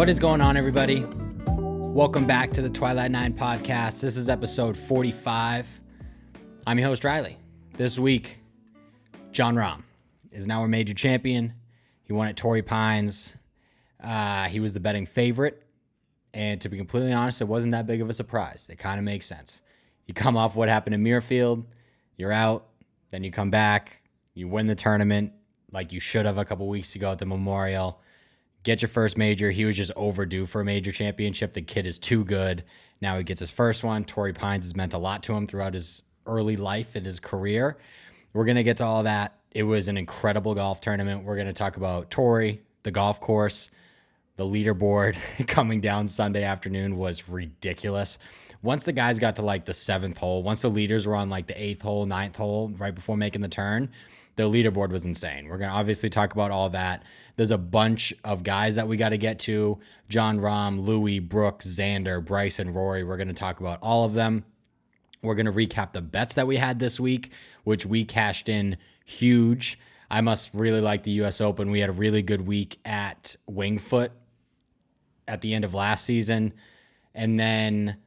What is going on, everybody? Welcome back to the Twilight 9 podcast. This is episode 45. I'm your host, Riley. This week, Jon Rahm is now a major champion. He won at Torrey Pines. He was the betting favorite. And to be completely honest, it wasn't that big of a surprise. It kind of makes sense. You come off what happened in Muirfield, you're out, then you come back, you win the tournament like you should have a couple weeks ago at the Memorial. Get your first major. He was just overdue for a major championship. The kid is too good. Now he gets his first one. Torrey Pines has meant a lot to him throughout his early life and his career. We're going to get to all that. It was an incredible golf tournament. We're going to talk about Torrey, the golf course. The leaderboard coming down Sunday afternoon was ridiculous. Once the guys got to like the seventh hole, once the leaders were on like the eighth hole, ninth hole, right before making the turn, the leaderboard was insane. We're going to obviously talk about all that. There's a bunch of guys that we got to get to. Jon Rahm, Louis, Brooks, Xander, Bryson, Rory. We're going to talk about all of them. We're going to recap the bets that we had this week, which we cashed in huge. I must really like the U.S. Open. We had a really good week at Wingfoot at the end of last season. And then,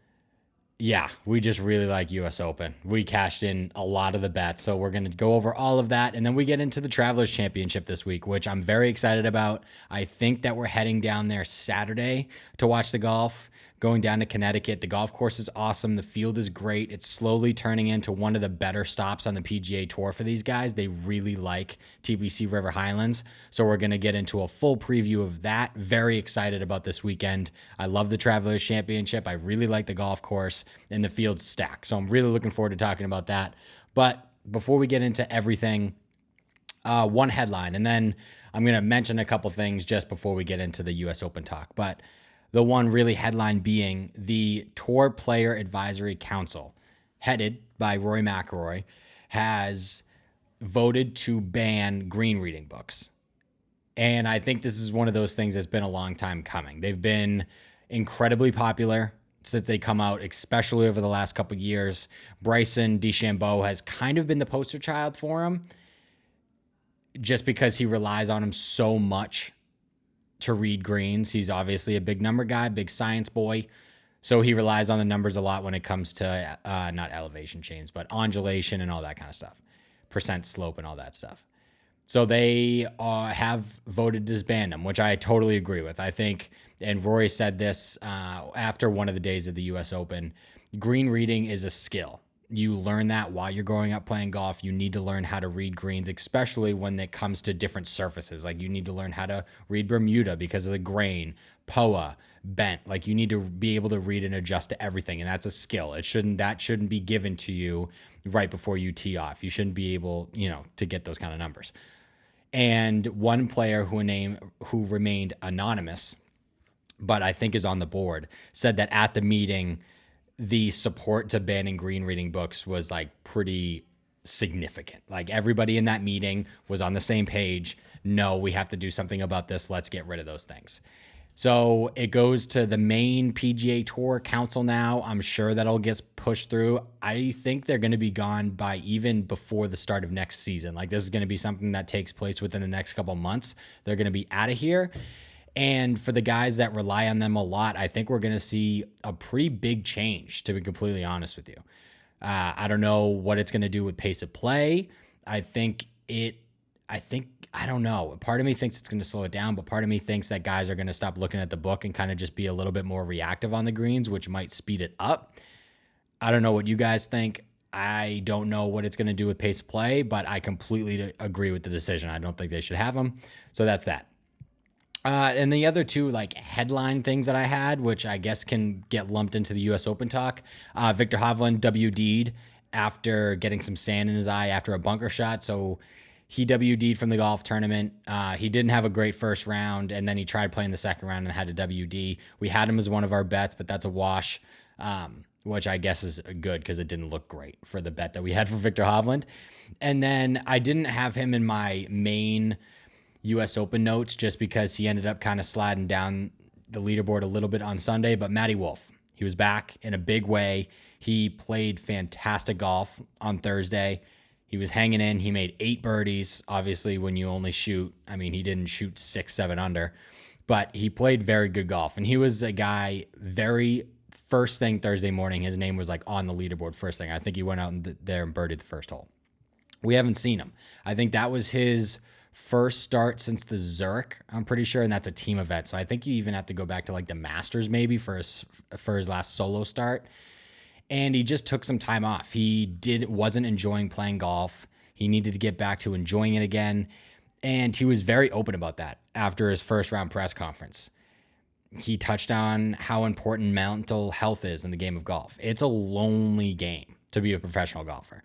yeah, we just really like U.S. Open. We cashed in a lot of the bets. So we're going to go over all of that. And then we get into the Travelers Championship this week, which I'm very excited about. I think that we're heading down there Saturday to watch the golf. Going down to Connecticut. The golf course is awesome. The field is great. It's slowly turning into one of the better stops on the PGA Tour for these guys. They really like TPC River Highlands. So we're going to get into a full preview of that. Very excited about this weekend. I love the Travelers Championship. I really like the golf course, and the field's stacked. So I'm really looking forward to talking about that. But before we get into everything, one headline, and then I'm going to mention a couple things just before we get into the U.S. Open talk. But the one really headline being the Tour Player Advisory Council, headed by Rory McIlroy, has voted to ban green reading books. And I think this is one of those things that's been a long time coming. They've been incredibly popular since they come out, especially over the last couple of years. Bryson DeChambeau has kind of been the poster child for him just because he relies on him so much to read greens. He's obviously a big number guy, big science boy. So he relies on the numbers a lot when it comes to not elevation change, but undulation and all that kind of stuff, percent slope and all that stuff. So they have voted to disband them, which I totally agree with. I think, and Rory said this after one of the days of the U.S. Open, green reading is a skill. You learn that while you're growing up playing golf. You need to learn how to read greens, especially when it comes to different surfaces. Like you need to learn how to read Bermuda because of the grain, POA, bent. Like you need to be able to read and adjust to everything, and that's a skill. That shouldn't be given to you right before you tee off. You shouldn't be able, to get those kind of numbers. And one player who remained anonymous, but I think is on the board, said that at the meeting, the support to banning green reading books was like pretty significant. Like everybody in that meeting was on the same page. No, we have to do something about this. Let's get rid of those things. So it goes to the main PGA Tour Council now. I'm sure that'll get pushed through. I think they're going to be gone by even before the start of next season. Like this is going to be something that takes place within the next couple months. They're going to be out of here. And for the guys that rely on them a lot, I think we're going to see a pretty big change, to be completely honest with you. I don't know what it's going to do with pace of play. I don't know. Part of me thinks it's going to slow it down, but part of me thinks that guys are going to stop looking at the book and kind of just be a little bit more reactive on the greens, which might speed it up. I don't know what you guys think. I don't know what it's going to do with pace of play, but I completely agree with the decision. I don't think they should have them. So that's that. And the other two headline things that I had, which I guess can get lumped into the U.S. Open talk, Viktor Hovland WD'd after getting some sand in his eye after a bunker shot. So he WD'd from the golf tournament. He didn't have a great first round, and then he tried playing the second round and had a WD. We had him as one of our bets, but that's a wash, which I guess is good because it didn't look great for the bet that we had for Viktor Hovland. And then I didn't have him in my main U.S. Open notes just because he ended up kind of sliding down the leaderboard a little bit on Sunday. But Matty Wolff, he was back in a big way. He played fantastic golf on Thursday. He was hanging in. He made 8 birdies. Obviously, when you only shoot, he didn't shoot 6, 7 under. but he played very good golf. And he was a guy very first thing Thursday morning. His name was like on the leaderboard first thing. I think he went out there and birdied the first hole. We haven't seen him. I think that was his first start since the Zurich, I'm pretty sure, and that's a team event. So I think you even have to go back to like the Masters maybe for his last solo start. And he just took some time off. He wasn't enjoying playing golf. He needed to get back to enjoying it again. And he was very open about that after his first round press conference. He touched on how important mental health is in the game of golf. It's a lonely game to be a professional golfer.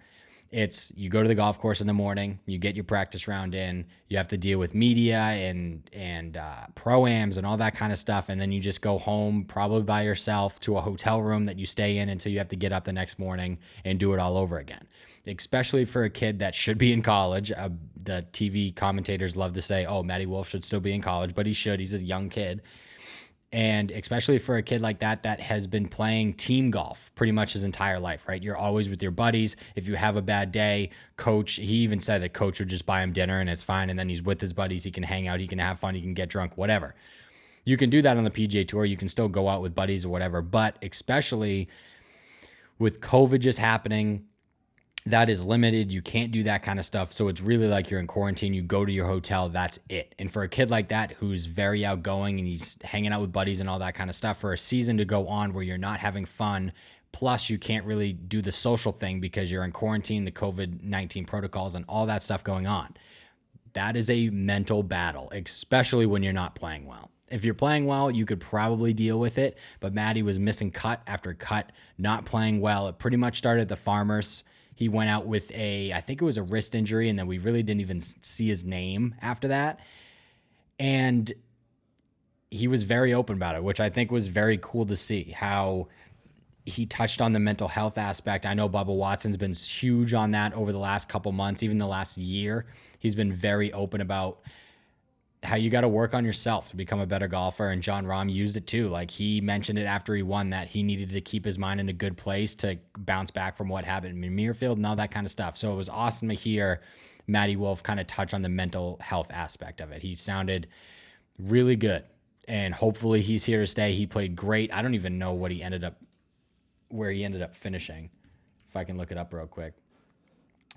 It's you go to the golf course in the morning, you get your practice round in, you have to deal with media and pro-ams and all that kind of stuff, and then you just go home probably by yourself to a hotel room that you stay in until you have to get up the next morning and do it all over again. Especially for a kid that should be in college. The TV commentators love to say, oh, Matty Wolff should still be in college, but he should. He's a young kid. And especially for a kid like that has been playing team golf pretty much his entire life, right? You're always with your buddies. If you have a bad day, he even said a coach would just buy him dinner and it's fine. And then he's with his buddies. He can hang out. He can have fun. He can get drunk, whatever. You can do that on the PGA Tour. You can still go out with buddies or whatever. But especially with COVID just happening, that is limited. You can't do that kind of stuff. So it's really like you're in quarantine. You go to your hotel. That's it. And for a kid like that, who's very outgoing and he's hanging out with buddies and all that kind of stuff, for a season to go on where you're not having fun, plus you can't really do the social thing because you're in quarantine, the COVID-19 protocols and all that stuff going on. That is a mental battle, especially when you're not playing well. If you're playing well, you could probably deal with it. But Matty was missing cut after cut, not playing well. It pretty much started at the Farmers. He went out with I think it was a wrist injury, and then we really didn't even see his name after that. And he was very open about it, which I think was very cool to see how he touched on the mental health aspect. I know Bubba Watson's been huge on that over the last couple months, even the last year. He's been very open about how you got to work on yourself to become a better golfer. And Jon Rahm used it too. Like he mentioned it after he won that he needed to keep his mind in a good place to bounce back from what happened in Muirfield and all that kind of stuff. So it was awesome to hear Matty Wolff kind of touch on the mental health aspect of it. He sounded really good and hopefully he's here to stay. He played great. I don't even know where he ended up finishing, if I can look it up real quick.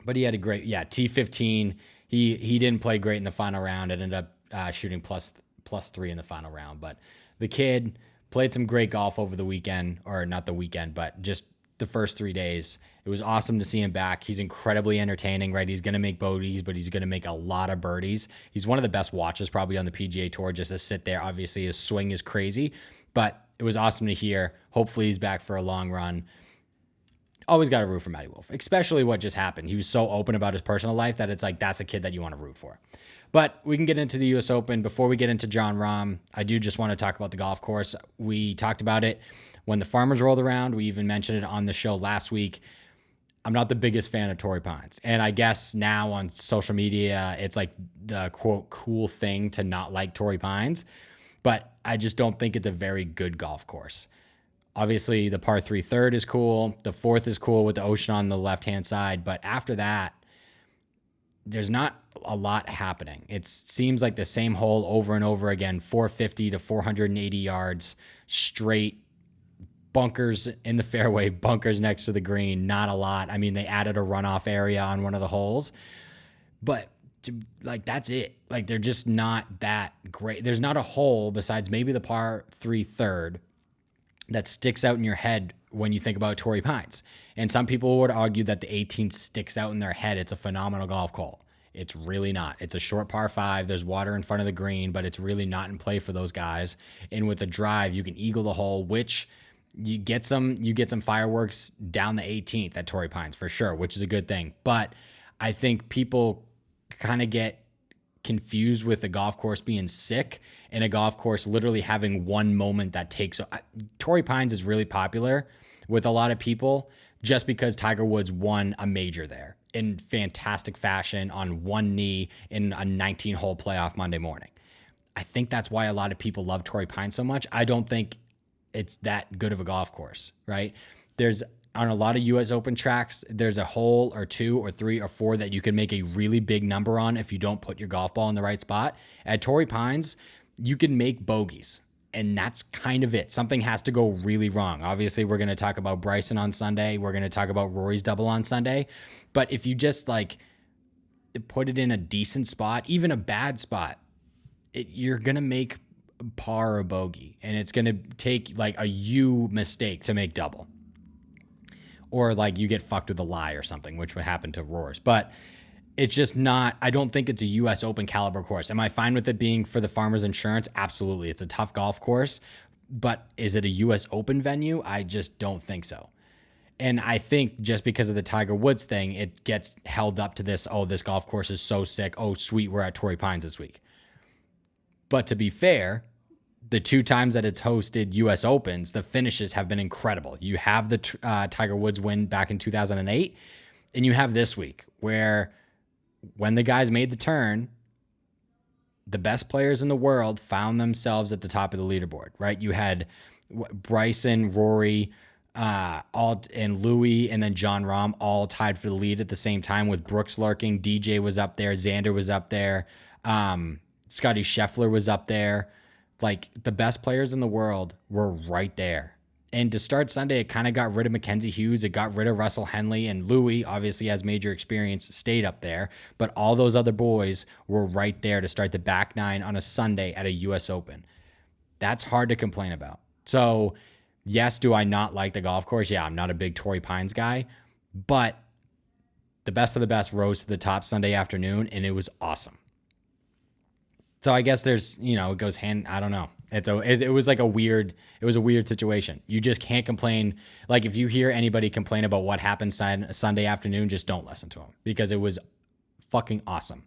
But he had a great, T15. He didn't play great in the final round. It ended up shooting plus 3 in the final round. But the kid played some great golf over the weekend, or not the weekend, but just the first 3 days. It was awesome to see him back. He's incredibly entertaining, right? He's going to make bogeys, but he's going to make a lot of birdies. He's one of the best watches probably on the PGA Tour, just to sit there. Obviously, his swing is crazy, but it was awesome to hear. Hopefully, he's back for a long run. Always got to root for Matty Wolff, especially what just happened. He was so open about his personal life that it's like that's a kid that you want to root for. But we can get into the U.S. Open. Before we get into Jon Rahm, I do just want to talk about the golf course. We talked about it when the Farmers rolled around. We even mentioned it on the show last week. I'm not the biggest fan of Torrey Pines. And I guess now on social media, it's like the, quote, cool thing to not like Torrey Pines. But I just don't think it's a very good golf course. Obviously, the par 3 third is cool. The fourth is cool with the ocean on the left-hand side. But after that, there's not a lot happening. It seems like the same hole over and over again, 450 to 480 yards, straight, bunkers in the fairway, bunkers next to the green, not a lot. I mean, they added a runoff area on one of the holes, but like that's it. Like they're just not that great. There's not a hole besides maybe the par 3 third that sticks out in your head when you think about Torrey Pines. And some people would argue that the 18th sticks out in their head. It's a phenomenal golf hole. It's really not. It's a short par 5. There's water in front of the green, but it's really not in play for those guys. And with a drive, you can eagle the hole, which you get some fireworks down the 18th at Torrey Pines for sure, which is a good thing. But I think people kind of get confused with the golf course being sick and a golf course literally having one moment that takes. Torrey Pines is really popular with a lot of people just because Tiger Woods won a major there in fantastic fashion on one knee in a 19-hole playoff Monday morning. I think that's why a lot of people love Torrey Pines so much. I don't think it's that good of a golf course, right? There's on a lot of U.S. Open tracks, there's a hole or 2 or 3 or 4 that you can make a really big number on if you don't put your golf ball in the right spot. At Torrey Pines, you can make bogeys. And that's kind of it. Something has to go really wrong. Obviously, we're going to talk about Bryson on Sunday. We're going to talk about Rory's double on Sunday. But if you just like put it in a decent spot, even a bad spot, you're going to make par or bogey. And it's going to take like a you mistake to make double. Or like you get fucked with a lie or something, which would happen to Roars. But it's just not, I don't think it's a U.S. Open caliber course. Am I fine with it being for the Farmers Insurance? Absolutely. It's a tough golf course. But is it a U.S. Open venue? I just don't think so. And I think just because of the Tiger Woods thing, it gets held up to this, oh, this golf course is so sick. Oh, sweet, we're at Torrey Pines this week. But to be fair, the 2 times that it's hosted U.S. Opens, the finishes have been incredible. You have the Tiger Woods win back in 2008, and you have this week where when the guys made the turn, the best players in the world found themselves at the top of the leaderboard, right? You had Bryson, Rory, and Louis, and then Jon Rahm all tied for the lead at the same time with Brooks lurking. DJ was up there. Xander was up there. Scotty Scheffler was up there. Like, the best players in the world were right there. And to start Sunday, it kind of got rid of Mackenzie Hughes. It got rid of Russell Henley, and Louis, obviously has major experience, stayed up there. But all those other boys were right there to start the back 9 on a Sunday at a U.S. Open. That's hard to complain about. So, yes, do I not like the golf course? Yeah, I'm not a big Torrey Pines guy. But the best of the best rose to the top Sunday afternoon, and it was awesome. So I guess there's, it goes hand, I don't know. It was a weird situation. You just can't complain. Like, if you hear anybody complain about what happened Sunday afternoon, just don't listen to them, because it was fucking awesome.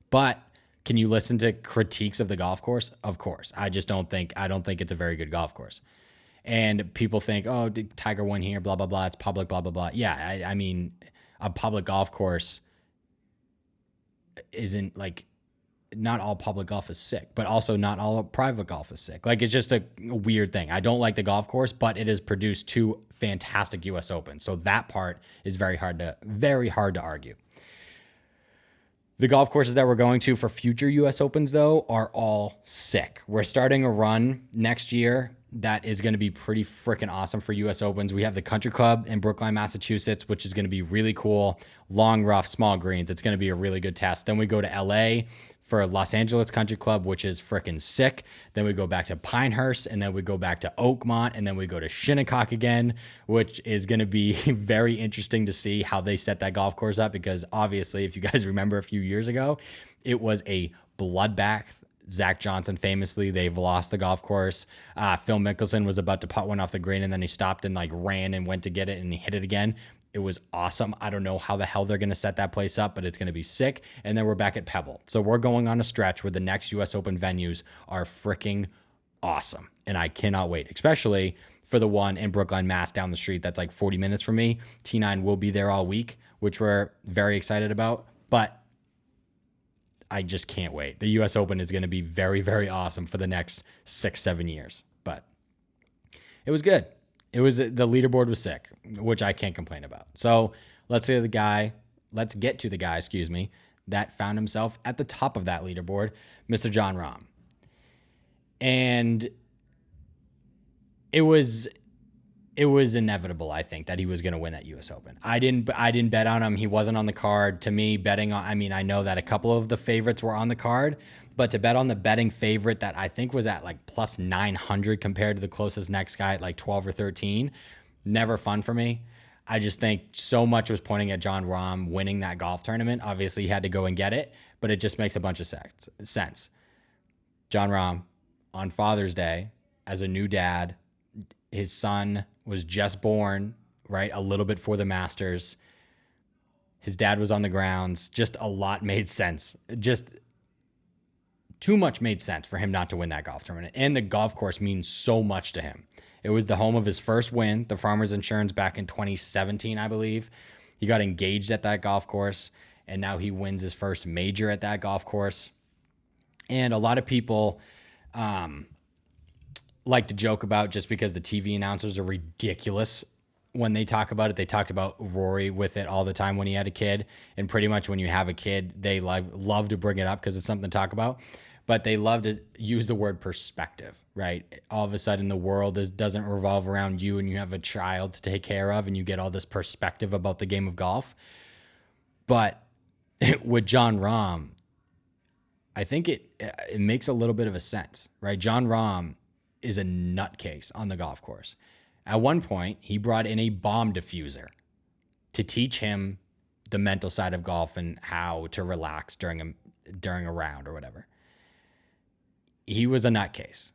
But can you listen to critiques of the golf course? Of course. I don't think it's a very good golf course. And people think, oh, did Tiger won here, blah, blah, blah. It's public, blah, blah, blah. Yeah. I mean, a public golf course isn't like, not all public golf is sick, but also not all private golf is sick. Like, it's just a weird thing. I don't like the golf course, but it has produced 2 fantastic U.S. Opens. So that part is very hard to argue. The golf courses that we're going to for future U.S. Opens, though, are all sick. We're starting a run next year that is going to be pretty freaking awesome for U.S. Opens. We have the Country Club in Brookline, Massachusetts, which is going to be really cool. Long, rough, small greens. It's going to be a really good test. Then we go to L.A. for Los Angeles Country Club, which is freaking sick. Then we go back to Pinehurst, and then we go back to Oakmont, and then we go to Shinnecock again, which is going to be very interesting to see how they set that golf course up, because obviously, if you guys remember a few years ago, it was a bloodbath. Zach Johnson, famously, they've lost the golf course. Phil Mickelson was about to putt one off the green, and then he stopped and ran and went to get it, and he hit it again. It was awesome. I don't know how the hell they're going to set that place up, but it's going to be sick. And then we're back at Pebble. So we're going on a stretch where the next U.S. Open venues are freaking awesome. And I cannot wait, especially for the one in Brookline, Mass, down the street. That's like 40 minutes from me. T9 will be there all week, which we're very excited about. But I just can't wait. The U.S. Open is going to be very, very awesome for the next 6-7 years. But it was good. The leaderboard was sick, which I can't complain about. So let's get to the guy, that found himself at the top of that leaderboard, Mr. Jon Rahm. And it was inevitable, I think, that he was going to win that U.S. Open. I didn't bet on him. He wasn't on the card. To me, I know that a couple of the favorites were on the card, but to bet on the betting favorite that I think was at like plus 900 compared to the closest next guy at like 12 or 13, never fun for me. I just think so much was pointing at Jon Rahm winning that golf tournament. Obviously, he had to go and get it, but it just makes a bunch of sense. Jon Rahm, on Father's Day, as a new dad, his son was just born, right? A little bit for the Masters. His dad was on the grounds. Just a lot made sense. Just too much made sense for him not to win that golf tournament. And the golf course means so much to him. It was the home of his first win, the Farmers Insurance, back in 2017, I believe. He got engaged at that golf course, and now he wins his first major at that golf course. And a lot of people like to joke about, just because the TV announcers are ridiculous when they talk about it. They talked about Rory with it all the time when he had a kid, and pretty much when you have a kid, they love to bring it up because it's something to talk about. but they love to use the word perspective, right? All of a sudden the world doesn't revolve around you and you have a child to take care of and you get all this perspective about the game of golf. But with Jon Rahm, I think it makes a little bit of a sense, right? Jon Rahm is a nutcase on the golf course. At one point, he brought in a bomb diffuser to teach him the mental side of golf and how to relax during a round or whatever. He was a nutcase.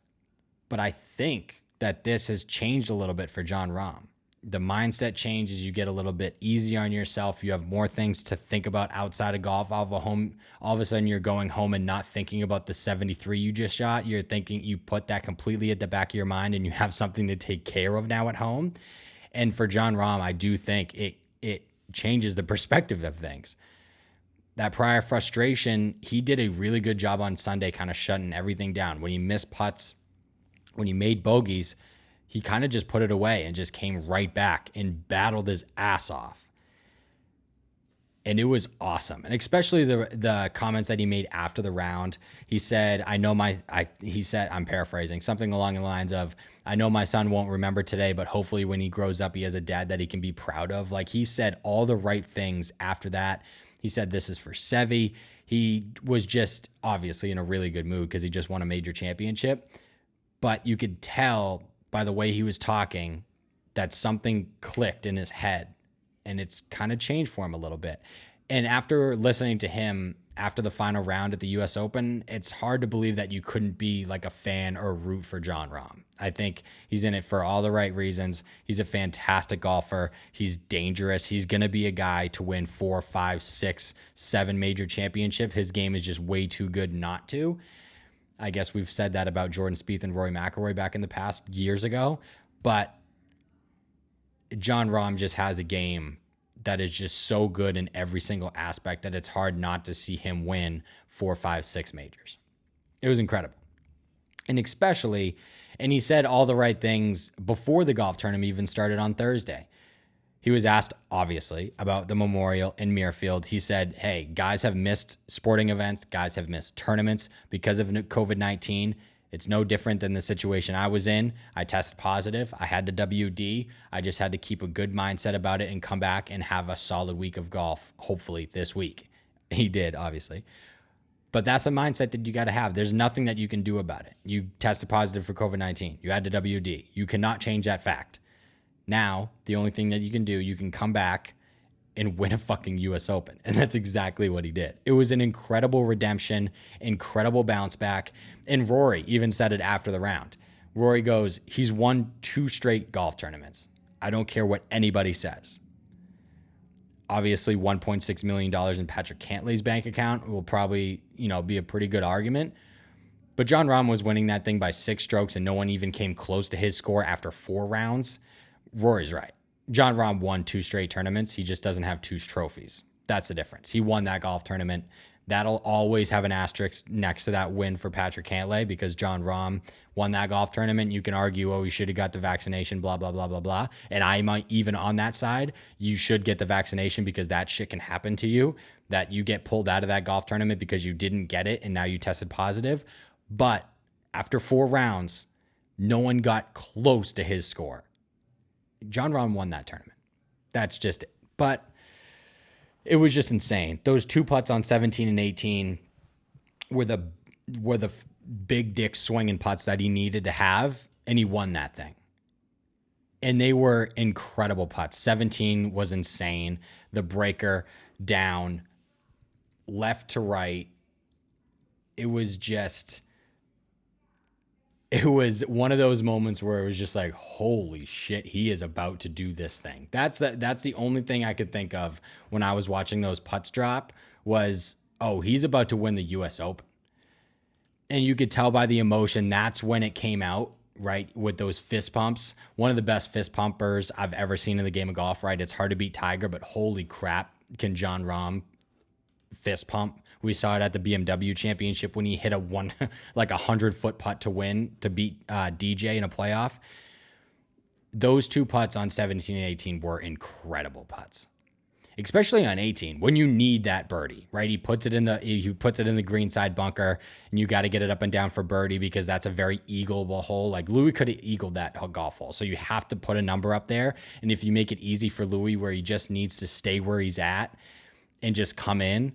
But I think that this has changed a little bit for Jon Rahm. The mindset changes. You get a little bit easier on yourself. You have more things to think about outside of golf. All of a sudden, you're going home and not thinking about the 73 you just shot. You're thinking, you put that completely at the back of your mind and you have something to take care of now at home. And for Jon Rahm, I do think it changes the perspective of things. That prior frustration, he did a really good job on Sunday kind of shutting everything down. When he missed putts, when he made bogeys, he kind of just put it away and just came right back and battled his ass off. And it was awesome. And especially the comments that he made after the round. He said, he said, I'm paraphrasing, something along the lines of, I know my son won't remember today, but hopefully when he grows up, he has a dad that he can be proud of. Like, he said all the right things after that. He said, this is for Seve. He was just obviously in a really good mood because he just won a major championship. But you could tell by the way he was talking that something clicked in his head, and it's kind of changed for him a little bit. And after listening to him after the final round at the US Open, it's hard to believe that you couldn't be like a fan or root for Jon Rahm. I think he's in it for all the right reasons. He's a fantastic golfer. He's dangerous. He's going to be a guy to win 4, 5, 6, 7 major championship. His game is just way too good not to. I guess we've said that about Jordan Spieth and Rory McIlroy back in the past years ago, but Jon Rahm just has a game that is just so good in every single aspect that it's hard not to see him win 4, 5, 6 majors. It was incredible. And especially, and he said all the right things before the golf tournament even started on Thursday. He was asked, obviously, about the Memorial in Muirfield. He said, hey, guys have missed sporting events. Guys have missed tournaments because of COVID-19. It's no different than the situation I was in. I tested positive. I had the WD. I just had to keep a good mindset about it and come back and have a solid week of golf, hopefully this week. He did, obviously. But that's a mindset that you got to have. There's nothing that you can do about it. You tested positive for COVID-19. You had the WD. You cannot change that fact. Now, the only thing that you can do, you can come back and win a fucking US Open. And that's exactly what he did. It was an incredible redemption, incredible bounce back. And Rory even said it after the round. Rory goes, he's won 2 straight golf tournaments. I don't care what anybody says. Obviously, $1.6 million in Patrick Cantlay's bank account will probably, be a pretty good argument. But Jon Rahm was winning that thing by 6 strokes and no one even came close to his score after 4 rounds. Rory's right. Jon Rahm won 2 straight tournaments. He just doesn't have 2 trophies. That's the difference. He won that golf tournament. That'll always have an asterisk next to that win for Patrick Cantlay because Jon Rahm won that golf tournament. You can argue, oh, he should have got the vaccination, blah, blah, blah, blah, blah. And I might even on that side, you should get the vaccination because that shit can happen to you, that you get pulled out of that golf tournament because you didn't get it and now you tested positive. But after 4 rounds, no one got close to his score. Jon Rahm won that tournament. That's just it. But it was just insane. Those 2 putts on 17 and 18 were the big dick swinging putts that he needed to have, and he won that thing. And they were incredible putts. 17 was insane. The breaker down, left to right. It was one of those moments where it was just like, holy shit, he is about to do this thing. That's the only thing I could think of when I was watching those putts drop was, oh, he's about to win the US Open. And you could tell by the emotion, that's when it came out, right? With those fist pumps. One of the best fist pumpers I've ever seen in the game of golf, right? It's hard to beat Tiger, but holy crap, can Jon Rahm fist pump. We saw it at the BMW Championship when he hit a 100-foot putt to win, to beat DJ in a playoff. Those 2 putts on 17 and 18 were incredible putts. especially on 18 when you need that birdie, right? He puts it in the greenside bunker, and you got to get it up and down for birdie because that's a very eagleable hole. Like Louis could have eagled that golf hole, so you have to put a number up there. And if you make it easy for Louis, where he just needs to stay where he's at and just come in,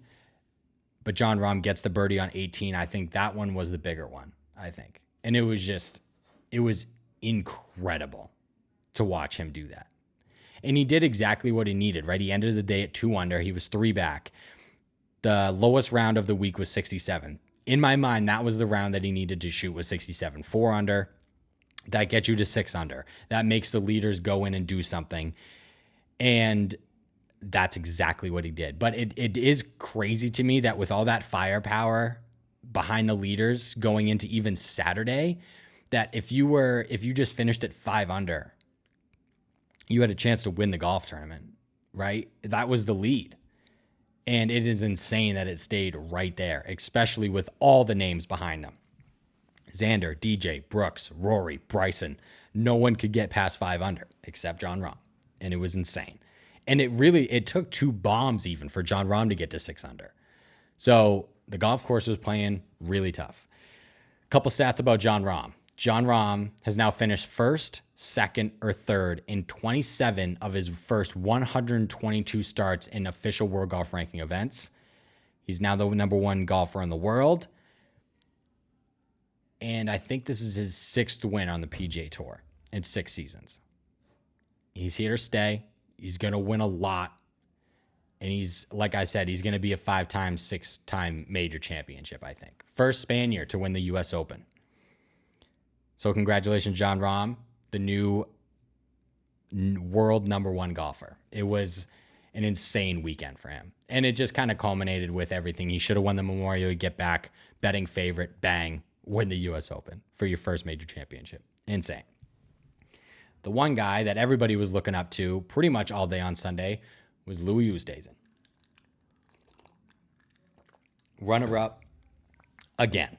but Jon Rahm gets the birdie on 18. I think that one was the bigger one. I think, and it was incredible to watch him do that. And he did exactly what he needed, right? He ended the day at 2 under. He was 3 back. The lowest round of the week was 67. In my mind, that was the round that he needed to shoot, was 67. 4 under. That gets you to 6 under. That makes the leaders go in and do something. And that's exactly what he did. But it is crazy to me that with all that firepower behind the leaders going into even Saturday, that if you just finished at 5 under, you had a chance to win the golf tournament, right? That was the lead. And it is insane that it stayed right there, especially with all the names behind them. Xander, DJ, Brooks, Rory, Bryson. No one could get past 5 under except Jon Rahm. And it was insane. And it took 2 bombs even for Jon Rahm to get to 6 under. So the golf course was playing really tough. Couple stats about Jon Rahm. Jon Rahm has now finished first, second, or third in 27 of his first 122 starts in official World Golf Ranking events. He's now the number 1 golfer in the world. And I think this is his 6th win on the PGA Tour in 6 seasons. He's here to stay. He's going to win a lot. And he's, like I said, he's going to be a 5-time, 6-time major championship, I think. First Spaniard to win the U.S. Open. So congratulations, Jon Rahm, the new world number 1 golfer. It was an insane weekend for him. And it just kind of culminated with everything. He should have won the Memorial. You get back, betting favorite, bang, win the U.S. Open for your first major championship. Insane. The one guy that everybody was looking up to pretty much all day on Sunday was Louis Oosthuizen. Runner-up again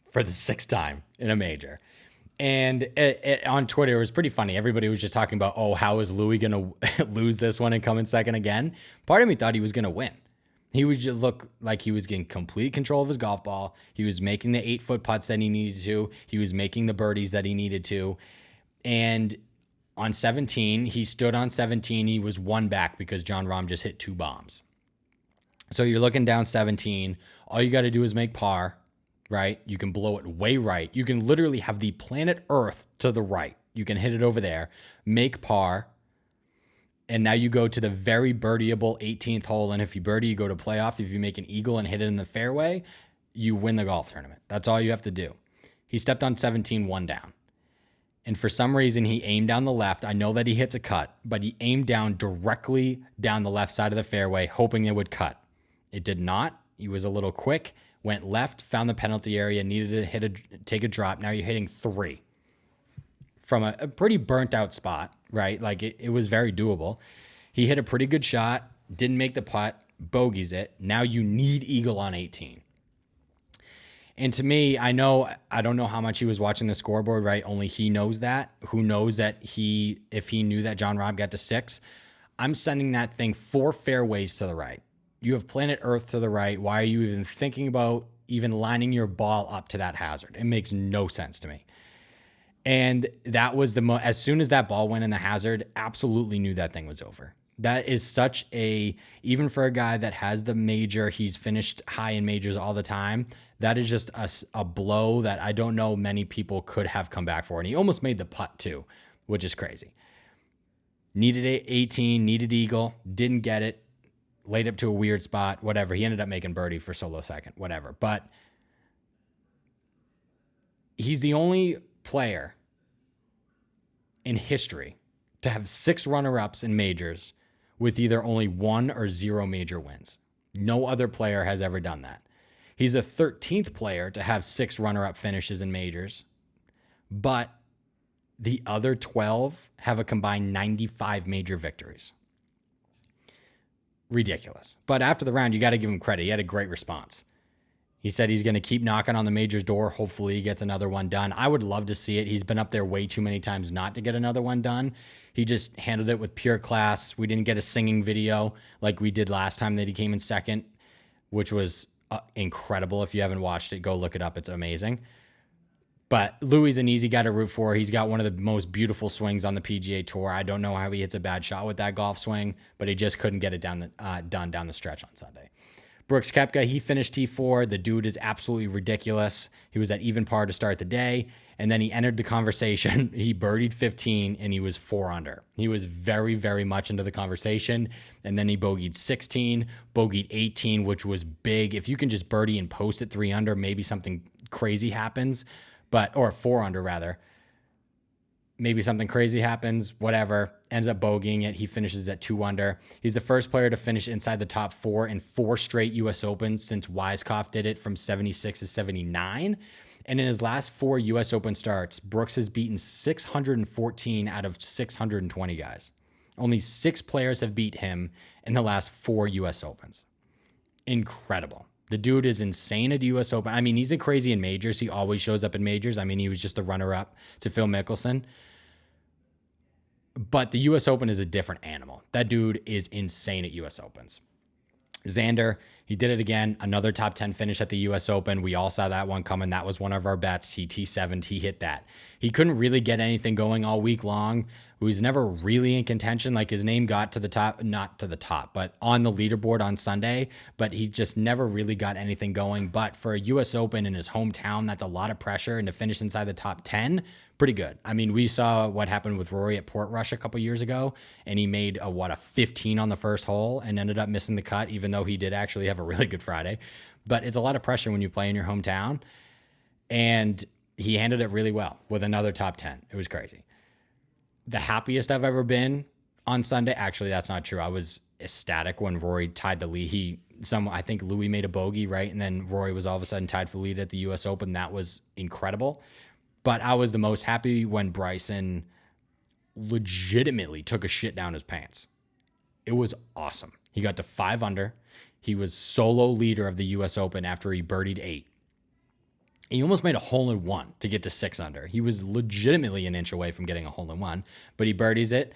for the 6th time in a major. And on Twitter, it was pretty funny. Everybody was just talking about, how is Louis going to lose this one and come in second again? Part of me thought he was going to win. He would just look like he was getting complete control of his golf ball. He was making the 8-foot putts that he needed to. He was making the birdies that he needed to. And on 17, he stood on 17. He was 1 back because Jon Rahm just hit 2 bombs. So you're looking down 17. All you got to do is make par. Right? You can blow it way right. You can literally have the planet Earth to the right. You can hit it over there, make par, and now you go to the very birdieable 18th hole, and if you birdie, you go to playoff. If you make an eagle and hit it in the fairway, you win the golf tournament. That's all you have to do. He stepped on 17, 1 down. And for some reason, he aimed down the left. I know that he hits a cut, but he aimed down directly down the left side of the fairway, hoping it would cut. It did not. He was a little quick. Went left, found the penalty area, needed to take a drop. Now you're hitting 3 from a pretty burnt out spot, right? Like it was very doable. He hit a pretty good shot, didn't make the putt, bogeys it. Now you need eagle on 18. And to me, I don't know how much he was watching the scoreboard, right? Only he knows that. Who knows that if he knew that Jon Rahm got to 6, I'm sending that thing 4 fairways to the right. You have planet Earth to the right. Why are you even thinking about even lining your ball up to that hazard? It makes no sense to me. And that was as soon as that ball went in the hazard, absolutely knew that thing was over. That is such even for a guy that has the major, he's finished high in majors all the time. That is just a blow that I don't know many people could have come back for. And he almost made the putt too, which is crazy. Needed 18, needed eagle, didn't get it. Laid up to a weird spot, whatever. He ended up making birdie for solo second, whatever. But he's the only player in history to have 6 runner-ups in majors with either only 1 or 0 major wins. No other player has ever done that. He's the 13th player to have 6 runner-up finishes in majors, but the other 12 have a combined 95 major victories. Ridiculous. But after the round, you got to give him credit. He had a great response. He said he's going to keep knocking on the majors door. Hopefully he gets another one done. I would love to see it. He's been up there way too many times not to get another one done. He just handled it with pure class. We didn't get a singing video like we did last time that he came in second, which was incredible. If you haven't watched it, go look it up. It's amazing. But Louis an easy guy to root for. He's got one of the most beautiful swings on the PGA Tour. I don't know how he hits a bad shot with that golf swing, but he just couldn't get it done down the stretch on Sunday. Brooks Koepka, he finished T4. The dude is absolutely ridiculous. He was at even par to start the day, and then he entered the conversation. He birdied 15, and he was 4 under. He was very, very much into the conversation, and then he bogeyed 16, bogeyed 18, which was big. If you can just birdie and post at 3 under, maybe something crazy happens, or 4 under rather. Maybe something crazy happens, whatever, ends up bogeying it. He finishes at 2 under. He's the first player to finish inside the top 4 in 4 straight U.S. Opens since Weiskopf did it from 76 to 79. And in his last 4 U.S. Open starts, Brooks has beaten 614 out of 620 guys. Only 6 players have beat him in the last 4 U.S. Opens. Incredible. The dude is insane at U.S. Open. I mean, he's crazy in majors. He always shows up in majors. I mean, he was just the runner-up to Phil Mickelson. But the U.S. Open is a different animal. That dude is insane at U.S. Opens. Xander, he did it again. Another top 10 finish at the U.S. Open. We all saw that one coming. That was one of our bets. He T7'd. He hit that. He couldn't really get anything going all week long. He was never really in contention. Like his name got to the top, not to the top, but on the leaderboard on Sunday. But he just never really got anything going. But for a U.S. Open in his hometown, that's a lot of pressure. And to finish inside the top 10, pretty good. I mean, we saw what happened with Rory at Portrush a couple years ago, and he made a 15 on the first hole and ended up missing the cut, even though he did actually have a really good Friday. But it's a lot of pressure when you play in your hometown, and he handled it really well with another top 10. It was crazy. The happiest I've ever been on Sunday, actually, that's not true. I was ecstatic when Rory tied the lead. I think Louis made a bogey, right? And then Rory was all of a sudden tied for the lead at the U.S. Open. That was incredible. But I was the most happy when Bryson legitimately took a shit down his pants. It was awesome. He got to 5 under. He was solo leader of the U.S. Open after he birdied 8. He almost made a hole-in-one to get to 6 under. He was legitimately an inch away from getting a hole-in-one, but he birdies it,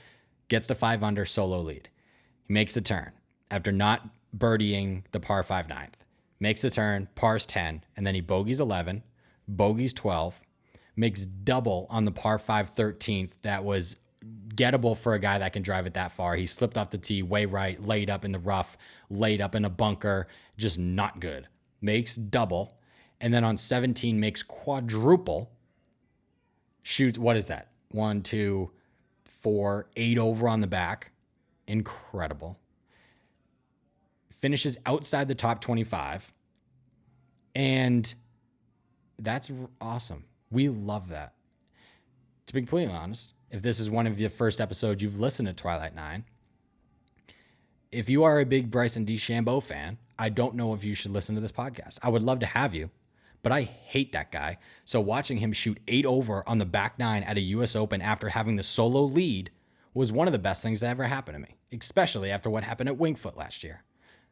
gets to 5 under, solo lead. He makes the turn after not birdieing the par 5 ninth. Makes the turn, pars 10, and then he bogeys 11, bogeys 12, makes double on the par 5 13th. That was gettable for a guy that can drive it that far. He slipped off the tee way right, laid up in the rough, laid up in a bunker, just not good. Makes double. And then on 17 makes quadruple. Shoots, what is that? 1, 2, 4, 8 over on the back. Incredible. Finishes outside the top 25. And that's awesome. We love that. To be completely honest, if this is one of the first episodes you've listened to Twilight 9, if you are a big Bryson DeChambeau fan, I don't know if you should listen to this podcast. I would love to have you, but I hate that guy. So watching him shoot 8 over on the back 9 at a U.S. Open after having the solo lead was one of the best things that ever happened to me, especially after what happened at Wingfoot last year.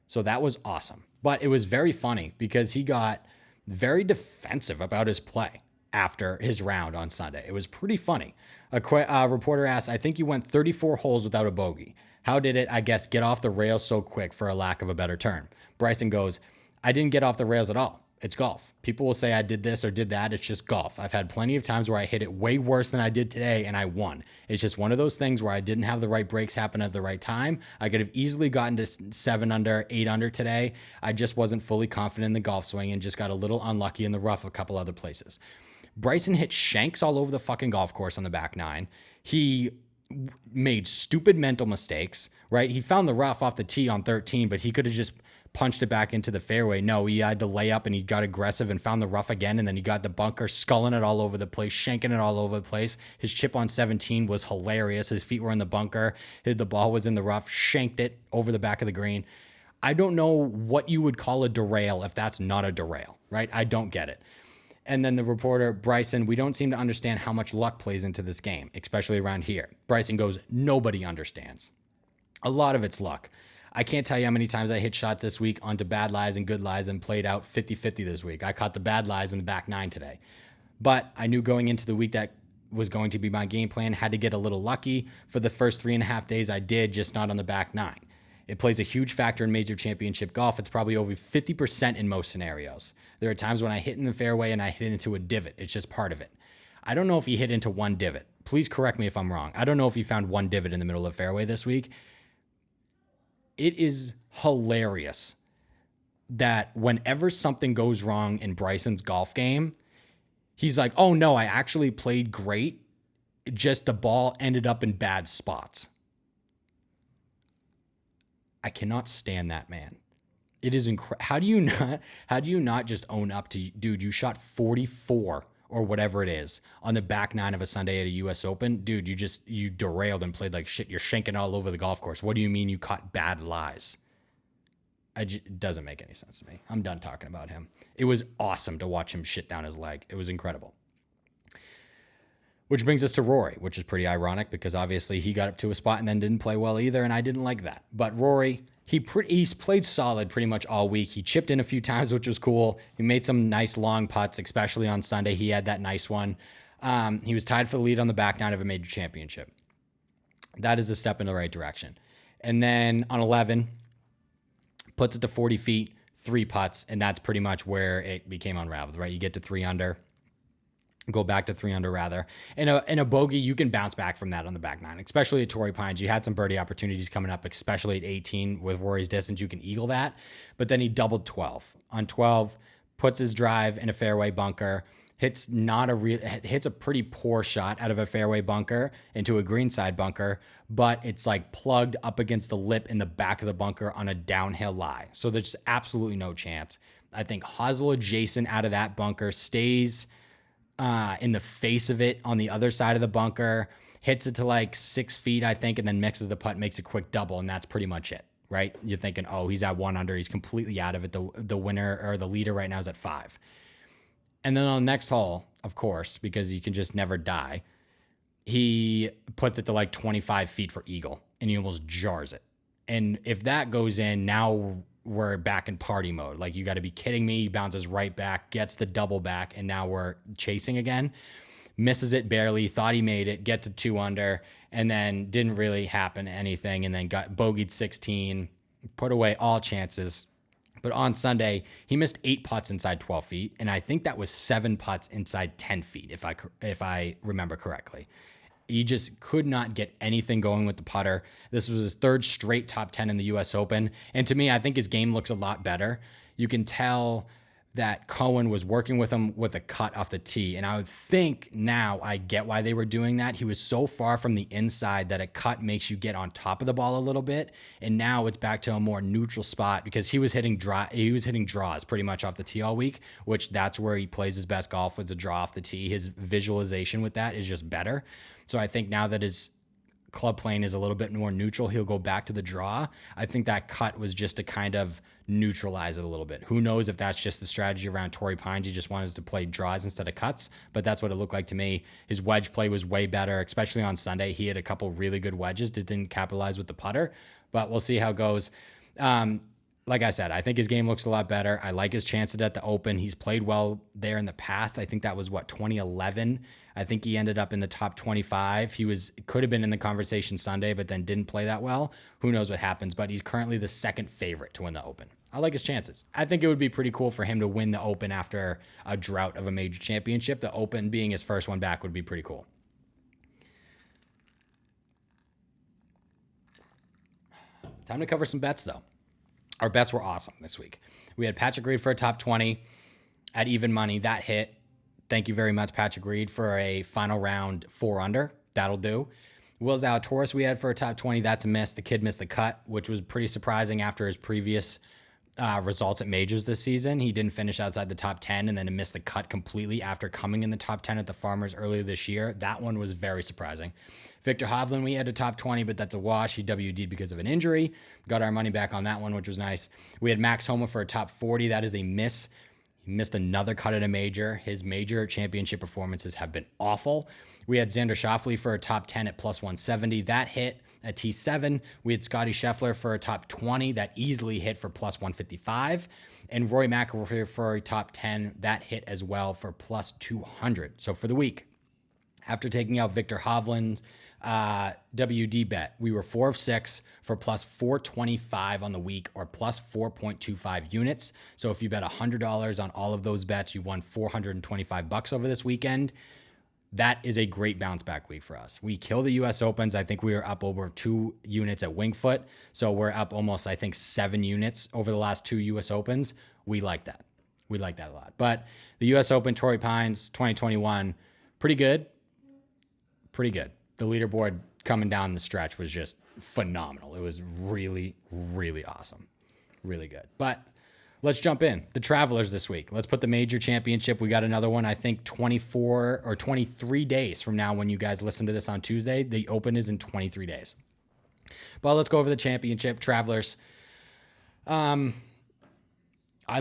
So that was awesome. But it was very funny because he got very defensive about his play after his round on Sunday. It was pretty funny. A reporter asked, I think you went 34 holes without a bogey. How did it, I guess, get off the rails so quick, for a lack of a better term? Bryson goes, I didn't get off the rails at all. It's golf. People will say I did this or did that. It's just golf. I've had plenty of times where I hit it way worse than I did today and I won. It's just one of those things where I didn't have the right breaks happen at the right time. I could have easily gotten to 7 under, 8 under today. I just wasn't fully confident in the golf swing and just got a little unlucky in the rough a couple other places. Bryson hit shanks all over the fucking golf course on the back 9. He made stupid mental mistakes, right? He found the rough off the tee on 13, but he could have just punched it back into the fairway. No, he had to lay up and he got aggressive and found the rough again. And then he got the bunker, sculling it all over the place, shanking it all over the place. His chip on 17 was hilarious. His feet were in the bunker. The ball was in the rough, shanked it over the back of the green. I don't know what you would call a derail if that's not a derail, right? I don't get it. And then the reporter, Bryson, we don't seem to understand how much luck plays into this game, especially around here. Bryson goes, nobody understands. A lot of it's luck. I can't tell you how many times I hit shots this week onto bad lies and good lies and played out 50-50 this week. I caught the bad lies in the back nine today. But I knew going into the week that was going to be my game plan. Had to get a little lucky. For the first 3.5 days I did, just not on the back nine. It plays a huge factor in major championship golf. It's probably over 50% in most scenarios. There are times when I hit in the fairway and I hit into a divot. It's just part of it. I don't know if he hit into one divot. Please correct me if I'm wrong. I don't know if he found one divot in the middle of the fairway this week. It is hilarious that whenever something goes wrong in Bryson's golf game, he's like, oh no, I actually played great. Just the ball ended up in bad spots. I cannot stand that man. It is incredible. How do you not just own up to, dude, you shot 44 or whatever it is on the back nine of a Sunday at a US Open. Dude, you derailed and played like shit. You're shanking all over the golf course. What do you mean you caught bad lies? It doesn't make any sense to me. I'm done talking about him. It was awesome to watch him shit down his leg. It was incredible. Which brings us to Rory, which is pretty ironic because obviously he got up to a spot and then didn't play well either, and I didn't like that. But Rory, he's played solid pretty much all week. He chipped in a few times, which was cool. He made some nice long putts, especially on Sunday. He had that nice one. He was tied for the lead on the back nine of a major championship. That is a step in the right direction. And then on 11, puts it to 40 feet, 3 putts, and that's pretty much where it became unraveled, right? You get to 3 under. Go back to 3 under rather. In a bogey, you can bounce back from that on the back nine, especially at Torrey Pines. You had some birdie opportunities coming up, especially at 18 with Rory's distance. You can eagle that. But then he doubled 12. On 12, puts his drive in a fairway bunker, hits a pretty poor shot out of a fairway bunker into a greenside bunker, but it's like plugged up against the lip in the back of the bunker on a downhill lie. So there's absolutely no chance. I think hosel adjacent out of that bunker, stays in the face of it on the other side of the bunker, hits it to like 6 feet, I think, and then mixes the putt, makes a quick double, and that's pretty much it, right? You're thinking, oh, he's at 1 under, he's completely out of it. The winner or the leader right now is at 5. And then on the next hole, of course, because you can just never die, he puts it to like 25 feet for eagle, and he almost jars it. And if that goes in, now we're back in party mode. Like, you got to be kidding me. He bounces right back, gets the double back, and now we're chasing again. Misses it barely, thought he made it, get to 2 under, and then didn't really happen anything, and then got bogeyed 16, put away all chances. But on Sunday, he missed 8 putts inside 12 feet, and I think that was 7 putts inside 10 feet, if I remember correctly. He just could not get anything going with the putter. This was his 3rd straight top 10 in the US Open. And to me, I think his game looks a lot better. You can tell that Cohen was working with him with a cut off the tee. And I would think now I get why they were doing that. He was so far from the inside that a cut makes you get on top of the ball a little bit. And now it's back to a more neutral spot because he was hitting draws pretty much off the tee all week, which that's where he plays his best golf, was a draw off the tee. His visualization with that is just better. So I think now that his club plane is a little bit more neutral, he'll go back to the draw. I think that cut was just to kind of neutralize it a little bit. Who knows if that's just the strategy around Torrey Pines. He just wanted to play draws instead of cuts, but that's what it looked like to me. His wedge play was way better, especially on Sunday. He had a couple really good wedges, didn't capitalize with the putter, but we'll see how it goes. Like I said, I think his game looks a lot better. I like his chances at the Open. He's played well there in the past. I think that was 2011. I think he ended up in the top 25. Could have been in the conversation Sunday, but then didn't play that well. Who knows what happens, but he's currently the 2nd favorite to win the Open. I like his chances. I think it would be pretty cool for him to win the Open after a drought of a major championship. The Open being his first one back would be pretty cool. Time to cover some bets, though. Our bets were awesome this week. We had Patrick Reed for a top 20 at even money. That hit. Thank you very much, Patrick Reed, for a final round 4 under. That'll do. Will Zalatoris we had for a top 20. That's a miss. The kid missed the cut, which was pretty surprising after his previous results at majors this season. He didn't finish outside the top 10 and then missed the cut completely after coming in the top 10 at the Farmers earlier this year. That one was very surprising. Victor Hovland, we had a top 20, but that's a wash. He WD'd because of an injury. Got our money back on that one, which was nice. We had Max Homa for a top 40. That is a miss. He missed another cut at a major. His major championship performances have been awful. We had Xander Schauffele for a top 10 at plus 170. That hit. At T7, we had Scotty Scheffler for a top 20 that easily hit for plus 155. And Rory McIlroy for a top 10 that hit as well for plus 200. So for the week, after taking out Victor Hovland's WD bet, we were 4 of 6 for plus 425 on the week, or plus 4.25 units. So if you bet $100 on all of those bets, you won $425 over this weekend. That is a great bounce back week for us. We kill the US Opens. I think we are up over 2 units at Wingfoot. So we're up almost, I think, 7 units over the last 2 US Opens. We like that. We like that a lot. But the US Open, Torrey Pines 2021, pretty good. Pretty good. The leaderboard coming down the stretch was just phenomenal. It was really, really awesome. Really good. But let's jump in. The Travelers this week. Let's put the major championship. We got another one, I think 24 or 23 days from now when you guys listen to this on Tuesday. The Open is in 23 days. But let's go over the championship. Travelers. I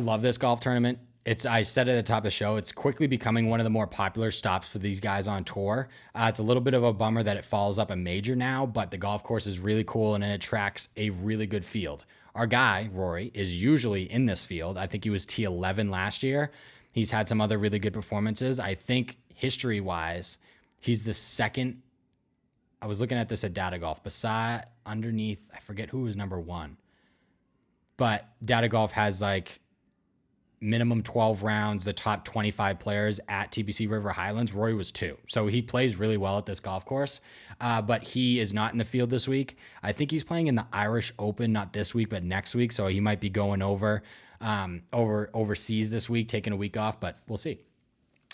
love this golf tournament. I said at the top of the show, it's quickly becoming one of the more popular stops for these guys on tour. It's a little bit of a bummer that it follows up a major now, but the golf course is really cool and it attracts a really good field. Our guy, Rory, is usually in this field. I think he was T11 last year. He's had some other really good performances. I think history-wise, he's the second. I was looking at this at Data Golf. Beside, underneath, I forget who was number 1. But Data Golf has like minimum 12 rounds, the top 25 players at TPC River Highlands. Rory was 2. So he plays really well at this golf course, but he is not in the field this week. I think he's playing in the Irish Open, not this week, but next week. So he might be going overseas this week, taking a week off, but we'll see.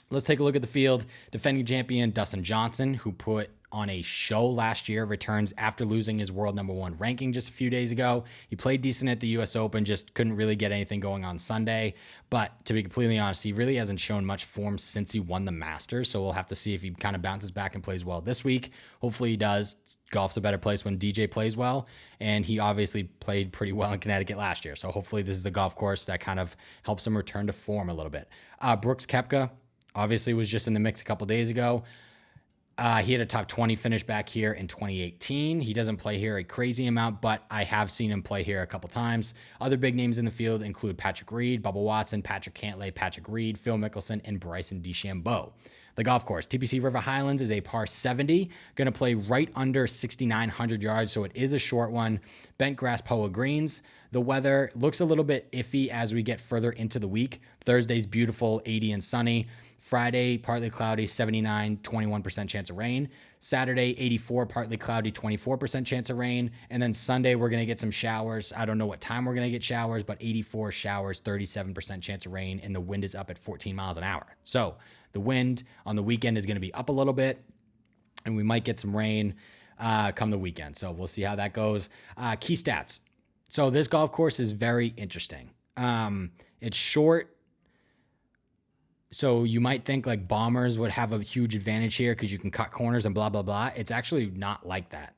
Let's take a look at the field. Defending champion Dustin Johnson, who put on a show last year, returns after losing his world number 1 ranking just a few days ago. He played decent at the US Open, just couldn't really get anything going on Sunday. But to be completely honest, he really hasn't shown much form since he won the Masters. So we'll have to see if he kind of bounces back and plays well this week. Hopefully he does. Golf's a better place when DJ plays well. And he obviously played pretty well in Connecticut last year. So hopefully this is a golf course that kind of helps him return to form a little bit. Brooks Koepka obviously was just in the mix a couple days ago. He had a top 20 finish back here in 2018. He doesn't play here a crazy amount, but I have seen him play here a couple times. Other big names in the field include Patrick Reed, Bubba Watson, Patrick Cantlay, Patrick Reed, Phil Mickelson, and Bryson DeChambeau. The golf course, TPC River Highlands, is a par 70, going to play right under 6,900 yards, so it is a short one. Bent grass POA greens. The weather looks a little bit iffy as we get further into the week. Thursday's beautiful, 80 and sunny. Friday, partly cloudy, 79, 21% chance of rain. Saturday, 84, partly cloudy, 24% chance of rain. And then Sunday, we're going to get some showers. I don't know what time we're going to get showers, but 84 showers, 37% chance of rain, and the wind is up at 14 miles an hour. So the wind on the weekend is going to be up a little bit, and we might get some rain come the weekend. So we'll see how that goes. Key stats. So this golf course is very interesting. It's short. So you might think like bombers would have a huge advantage here because you can cut corners and blah, blah, blah. It's actually not like that.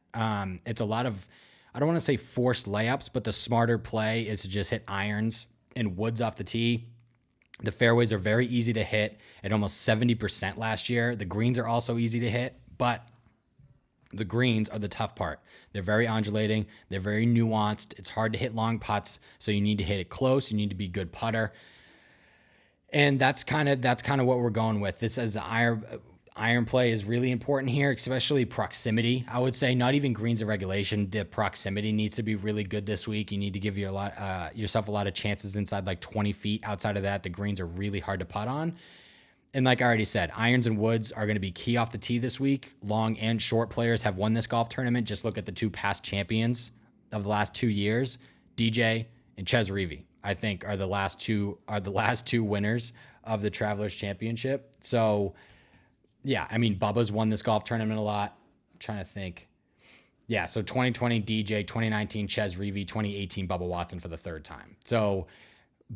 It's a lot of, I don't want to say forced layups, but the smarter play is to just hit irons and woods off the tee. The fairways are very easy to hit at almost 70% last year. The greens are also easy to hit, but the greens are the tough part. They're very undulating. They're very nuanced. It's hard to hit long putts, so you need to hit it close. You need to be a good putter. And that's kind of what we're going with. This as iron play is really important here, especially proximity. I would say not even greens of regulation. The proximity needs to be really good this week. You need to give yourself a lot of chances inside like 20 feet. Outside of that, the greens are really hard to putt on. And like I already said, irons and woods are going to be key off the tee this week. Long and short players have won this golf tournament. Just look at the 2 past champions of the last 2 years, DJ and Ches Reavie. I think are the last two winners of the Travelers Championship. So, yeah, I mean, Bubba's won this golf tournament a lot. I'm trying to think. Yeah, so 2020 DJ, 2019 Ches Reavie, 2018 Bubba Watson for the 3rd time. So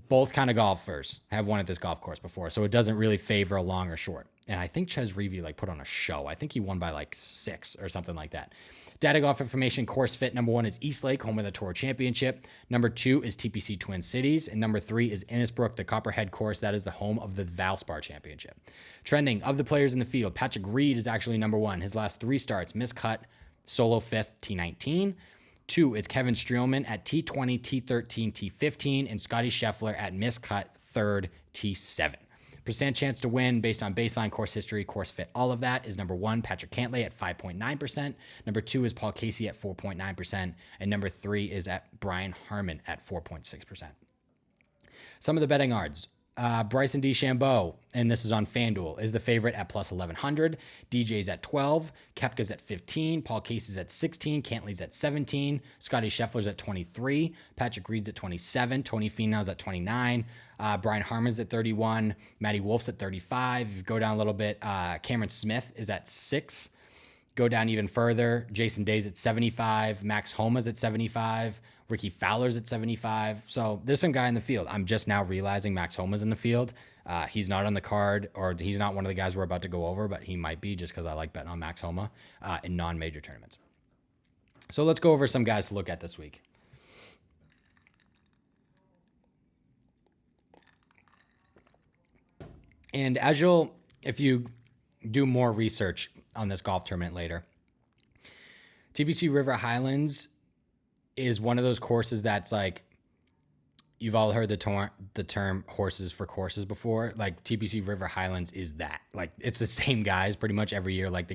both kind of golfers have won at this golf course before, so it doesn't really favor a long or short. And I think Ches Reavie like put on a show. I think he won by like 6 or something like that. Data golf information, course fit. Number 1 is Eastlake, home of the Tour Championship. Number 2 is TPC Twin Cities. And number 3 is Innisbrook, the Copperhead course. That is the home of the Valspar Championship. Trending of the players in the field, Patrick Reed is actually number 1. His last 3 starts, miscut, solo fifth, T19. 2 is Kevin Streelman at T20, T13, T15, and Scotty Scheffler at miscut third, T7. Percent chance to win based on baseline, course history, course fit, all of that is number 1, Patrick Cantlay at 5.9%. Number 2 is Paul Casey at 4.9%. And number 3 is at Brian Harman at 4.6%. Some of the betting odds. Bryson DeChambeau, and this is on FanDuel, is the favorite at plus 1,100. DJ's at 12. Koepka's at 15. Paul Casey's at 16. Cantlay's at 17. Scotty Scheffler's at 23. Patrick Reed's at 27. Tony Finau's at 29. Brian Harmon's at 31. Matty Wolff's at 35. If you go down a little bit, Cameron Smith is at 6. Go down even further, Jason Day's at 75. Max Homa's at 75. Ricky Fowler's at 75. So there's some guy in the field. I'm just now realizing Max Homa's in the field. He's not on the card, or he's not one of the guys we're about to go over, but he might be just because I like betting on Max Homa in non-major tournaments. So let's go over some guys to look at this week. And if you do more research on this golf tournament later, TPC River Highlands is one of those courses that's like, you've all heard the term horses for courses before. Like TPC River Highlands is that. Like it's the same guys pretty much every year. Like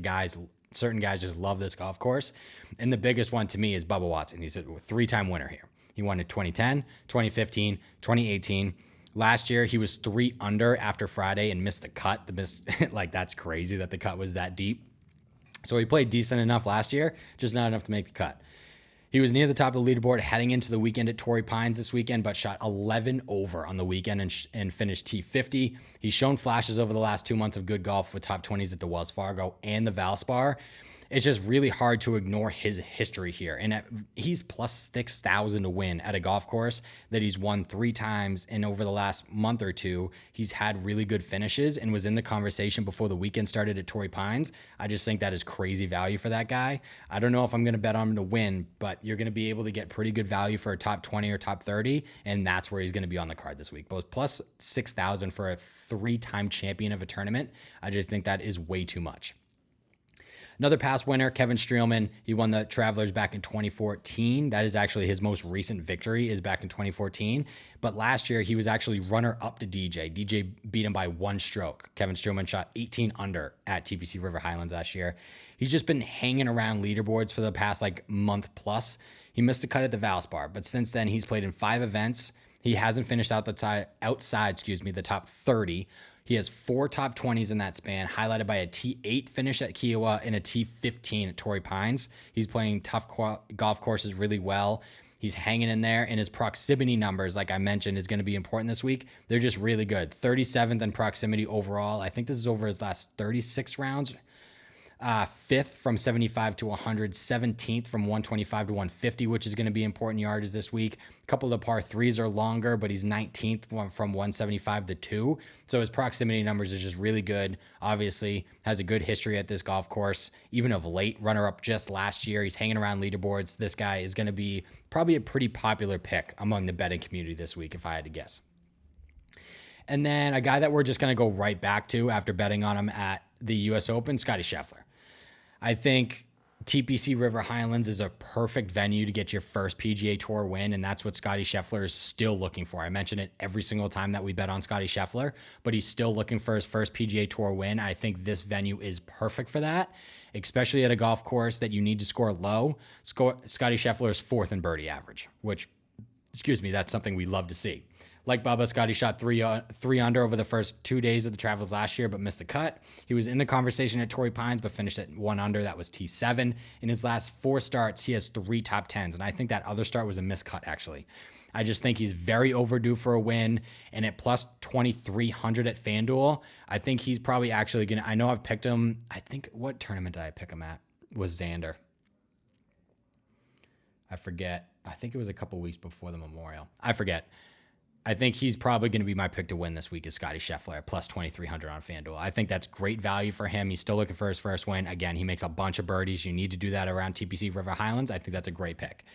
certain guys just love this golf course. And the biggest one to me is Bubba Watson. He's a 3-time winner here. He won in 2010, 2015, 2018. Last year, he was 3 under after Friday and missed the cut. Like that's crazy that the cut was that deep. So he played decent enough last year, just not enough to make the cut. He was near the top of the leaderboard heading into the weekend at Torrey Pines this weekend, but shot 11 over on the weekend and finished T50. He's shown flashes over the last 2 months of good golf with top 20s at the Wells Fargo and the Valspar. It's just really hard to ignore his history here. And he's plus 6,000 to win at a golf course that he's won 3 times. And over the last month or two, he's had really good finishes and was in the conversation before the weekend started at Torrey Pines. I just think that is crazy value for that guy. I don't know if I'm going to bet on him to win, but you're going to be able to get pretty good value for a top 20 or top 30. And that's where he's going to be on the card this week. Both plus 6,000 for a 3-time champion of a tournament. I just think that is way too much. Another past winner, Kevin Streelman. He won the Travelers back in 2014. That is actually his most recent victory, is back in 2014. But last year, he was actually runner-up to DJ. DJ beat him by 1 stroke. Kevin Streelman shot 18 under at TPC River Highlands last year. He's just been hanging around leaderboards for the past month plus. He missed the cut at the Valspar, but since then, he's played in 5 events. He hasn't finished outside the top 30. He has 4 top 20s in that span, highlighted by a T8 finish at Kiowa and a T15 at Torrey Pines. He's playing tough golf courses really well. He's hanging in there, and his proximity numbers, like I mentioned, is going to be important this week. They're just really good. 37th in proximity overall. I think this is over his last 36 rounds. 5th from 75 to 100, 17th from 125 to 150, which is going to be important yardage this week. A couple of the par 3s are longer, but he's 19th from 175 to 2. So his proximity numbers are just really good. Obviously, has a good history at this golf course, even of late, runner-up just last year. He's hanging around leaderboards. This guy is going to be probably a pretty popular pick among the betting community this week, if I had to guess. And then a guy that we're just going to go right back to after betting on him at the U.S. Open, Scotty Scheffler. I think TPC River Highlands is a perfect venue to get your first PGA Tour win, and that's what Scotty Scheffler is still looking for. I mention it every single time that we bet on Scotty Scheffler, but he's still looking for his first PGA Tour win. I think this venue is perfect for that, especially at a golf course that you need to score low. Scotty Scheffler is 4th in birdie average, which, that's something we love to see. Like Bubba, Scotty shot 3 under over the first 2 days of the Travelers last year, but missed the cut. He was in the conversation at Torrey Pines, but finished at 1 under. That was T7. In his last 4 starts, he has 3 top 10s, and I think that other start was a miscut, actually. I just think he's very overdue for a win, and at plus 2,300 at FanDuel, I think he's probably actually going to... I know I've picked him... I think... What tournament did I pick him at? Was Xander. I forget. I think it was a couple weeks before the Memorial. I forget. I think he's probably going to be my pick to win this week is Scotty Scheffler at plus 2,300 on FanDuel. I think that's great value for him. He's still looking for his first win. Again, he makes a bunch of birdies. You need to do that around TPC River Highlands. I think that's a great pick.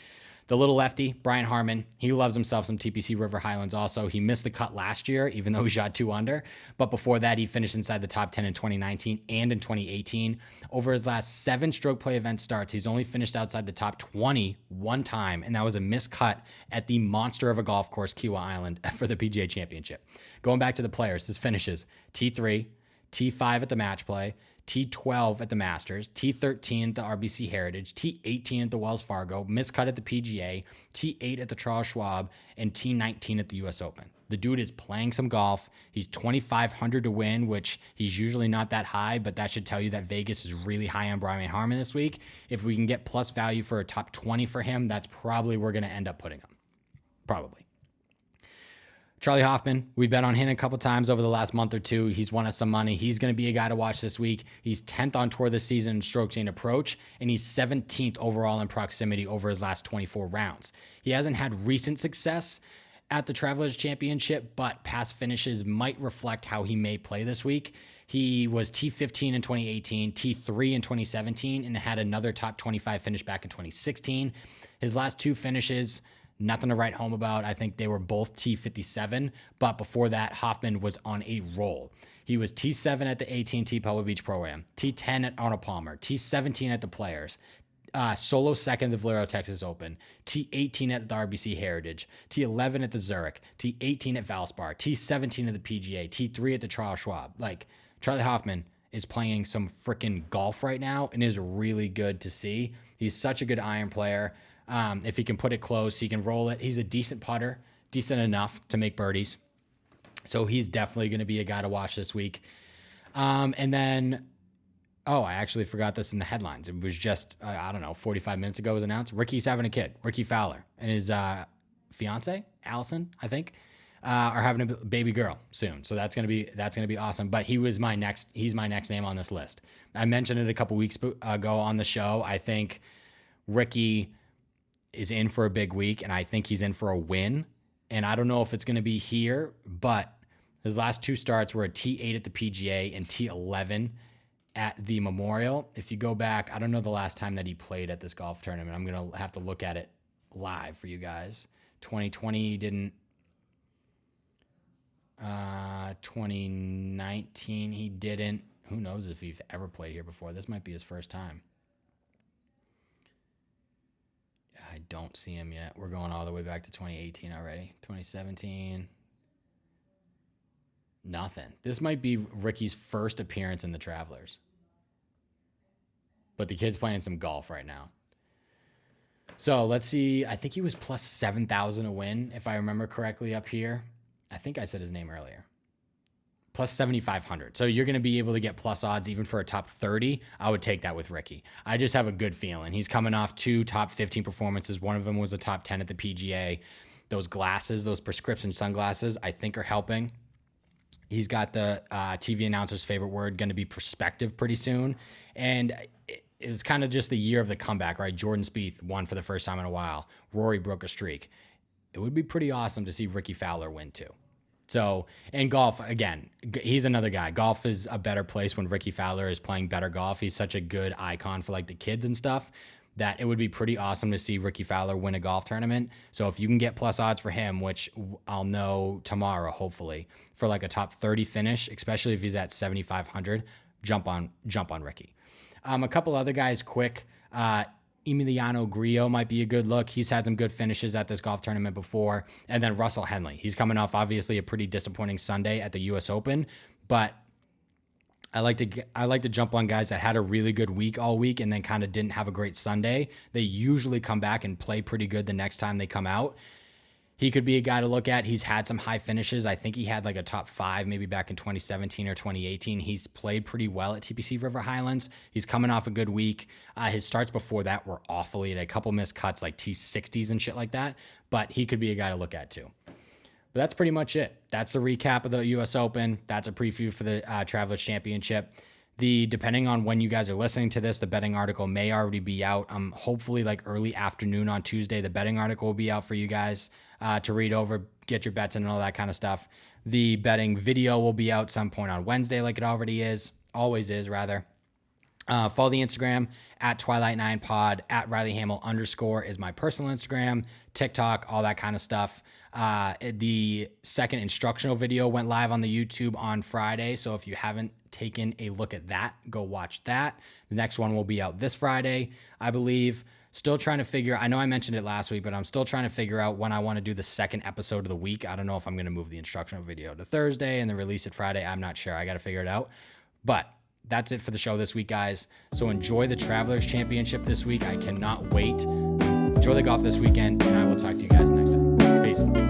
The little lefty, Brian Harmon, he loves himself some TPC River Highlands also. He missed the cut last year, even though he shot 2 under. But before that, he finished inside the top 10 in 2019 and in 2018. Over his last 7 stroke play event starts, he's only finished outside the top 20 one time, and that was a missed cut at the monster of a golf course, Kiawah Island, for the PGA Championship. Going back to the players, his finishes, T3, T5 at the match play, T12 at the Masters, T13 at the RBC Heritage, T18 at the Wells Fargo, miscut at the PGA, T8 at the Charles Schwab, and T19 at the US Open. The dude is playing some golf. He's 2,500 to win, which he's usually not that high, but that should tell you that Vegas is really high on Brian Harmon this week. If we can get plus value for a top 20 for him, that's probably where we're going to end up putting him. Probably. Charlie Hoffman, we've bet on him a couple times over the last month or two. He's won us some money. He's going to be a guy to watch this week. He's 10th on tour this season in strokes gained approach, and he's 17th overall in proximity over his last 24 rounds. He hasn't had recent success at the Travelers Championship, but past finishes might reflect how he may play this week. He was T15 in 2018, T3 in 2017, and had another top 25 finish back in 2016. His last 2 finishes, nothing to write home about. I think they were both T57, but before that, Hoffman was on a roll. He was T7 at the AT&T Pebble Beach Pro-Am, T10 at Arnold Palmer, T17 at the Players, solo second at the Valero Texas Open, T18 at the RBC Heritage, T11 at the Zurich, T18 at Valspar, T17 at the PGA, T3 at the Charles Schwab. Like, Charlie Hoffman is playing some freaking golf right now and is really good to see. He's such a good iron player. If he can put it close, he can roll it. He's a decent putter, decent enough to make birdies. So he's definitely going to be a guy to watch this week. And then, I actually forgot this in the headlines. It was just, 45 minutes ago it was announced. Ricky's having a kid. Ricky Fowler and his fiance, Allison, I think, are having a baby girl soon. So that's going to be awesome. But he's my next name on this list. I mentioned it a couple weeks ago on the show. I think Ricky is in for a big week, and I think he's in for a win. And I don't know if it's going to be here, but his last 2 starts were a T8 at the PGA and T11 at the Memorial. If you go back, I don't know the last time that he played at this golf tournament. I'm going to have to look at it live for you guys. 2020 he didn't. 2019 he didn't. Who knows if he's ever played here before? This might be his first time. I don't see him yet. We're going all the way back to 2018 already. 2017. Nothing. This might be Ricky's first appearance in the Travelers. But the kid's playing some golf right now. So let's see. I think he was plus 7,000 to win, if I remember correctly up here. I think I said his name earlier. Plus 7,500. So you're going to be able to get plus odds even for a top 30. I would take that with Ricky. I just have a good feeling. He's coming off 2 top 15 performances. One of them was a top 10 at the PGA. Those glasses, those prescription sunglasses, I think are helping. He's got the TV announcer's favorite word, going to be perspective pretty soon. And it was kind of just the year of the comeback, right? Jordan Spieth won for the first time in a while. Rory broke a streak. It would be pretty awesome to see Ricky Fowler win too. So, in golf, again, he's another guy. Golf is a better place when Ricky Fowler is playing better golf. He's such a good icon for like the kids and stuff that it would be pretty awesome to see Ricky Fowler win a golf tournament. So if you can get plus odds for him, which I'll know tomorrow, hopefully, for like a top 30 finish, especially if he's at 7,500, jump on Ricky. A couple other guys quick. Emiliano Grillo might be a good look. He's had some good finishes at this golf tournament before. And then Russell Henley. He's coming off obviously a pretty disappointing Sunday at the US Open, but I like to jump on guys that had a really good week all week and then kind of didn't have a great Sunday. They usually come back and play pretty good the next time they come out. He could be a guy to look at. He's had some high finishes. I think he had like a top 5 maybe back in 2017 or 2018. He's played pretty well at TPC River Highlands. He's coming off a good week. His starts before that were awful. He had a couple missed cuts like T60s and shit like that, but he could be a guy to look at too. But that's pretty much it. That's the recap of the US Open. That's a preview for the Travelers Championship. Depending on when you guys are listening to this, the betting article may already be out. Hopefully like early afternoon on Tuesday, the betting article will be out for you guys to read over, get your bets in and all that kind of stuff. The betting video will be out some point on Wednesday like it always is rather. Follow the Instagram at Twilight9Pod, at Riley Hamill _ is my personal Instagram, TikTok, all that kind of stuff. The second instructional video went live on the YouTube on Friday. So if you haven't taken a look at that, go watch that. The next one will be out this Friday, I believe. Still trying to figure, I know I mentioned it last week, but I'm still trying to figure out when I want to do the second episode of the week. I don't know if I'm going to move the instructional video to Thursday and then release it Friday. I'm not sure. I got to figure it out. But that's it for the show this week, guys. So enjoy the Travelers Championship this week. I cannot wait. Enjoy the golf this weekend, and I will talk to you guys next time. Peace.